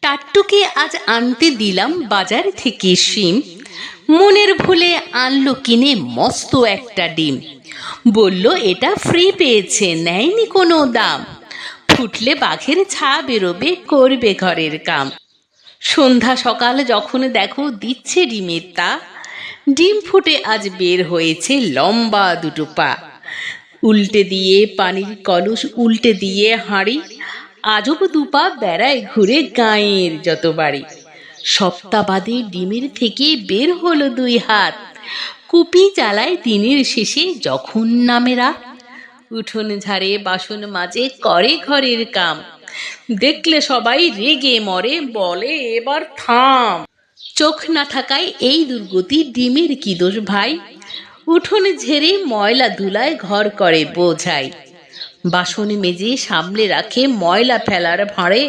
টাট্টুকে আজ আনতে দিলাম বাজার থেকে শিম, মনের ভুলে আনলো কিনে মস্ত একটা ডিম। বলল এটা ফ্রি পেয়েছে, নেয়নি কোনো দাম। ফুটলে বাঘের ছা বেরোবে, করবে ঘরের কাম। সন্ধ্যা সকাল যখন দেখো দিচ্ছে ডিমের তা, ডিম ফুটে আজ বের হয়েছে লম্বা দুটো পা। উল্টে দিয়ে পানির কলস, উল্টে দিয়ে হাঁড়ি, আজব দুপা বেড়ায় ঘুরে গাঁয়ের যত বাড়ি। সপ্তাহ বাদে ডিমের থেকে বের হলো দুই হাত, কুপি চালায় দিনের শেষে যখন নামে রাত। উঠোন ঝাড়ে, বাসন মাজে, করে ঘরের কাম। দেখলে সবাই রেগে মরে, বলে এবার থাম। চোখ না থাকায় এই দুর্গতি, ডিমের কি দোষ ভাই? উঠোন ঝেড়ে ময়লা ধুলায় ঘর করে বোঝাই। বাসন মেজে সামলে রাখে ময়লা ফেলার ভাঁড়ে,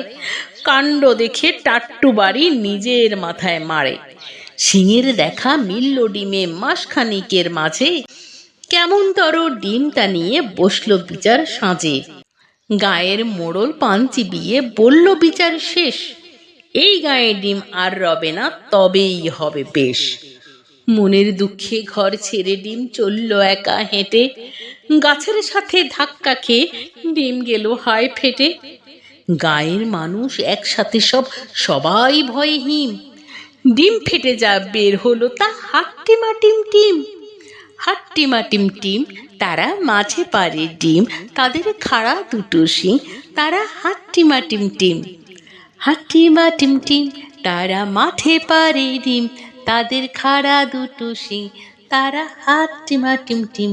কাণ্ড দেখে টাট্টু বাড়ি নিজের মাথায় মারে। শিঙের দেখা মিলল ডিমে মাসখানিকের মাঝে, কেমন তর ডিমটা নিয়ে বসলো বিচার সাঁজে। গায়ের মোড়ল পান চিবিয়ে বলল বিচার শেষ, এই গায়ে ডিম আর রবে না, তবেই হবে বেশ। মনের দুঃখে ঘর ছেড়ে ডিম চলল একা হেঁটে, গাছের সাথে ধাক্কা খেয়ে ডিম গেল হায় ফেটে। গায়ের মানুষ একসাথে সবাই ভয়ে হিম, ডিম ফেটে যা বের হলো তা হাট্টিমা টিম টিম। হাট্টিমা টিম টিম, তারা মাঝে পারে ডিম, তাদের খাড়া দুটো শিং, তারা হাট্টিমা টিম টিম। হাট্টিমা টিম টিম, তারা মাঠে পারে ডিম, তাদের খাড়া দুটো শিং, তারা হাট্টিমা টিম টিম।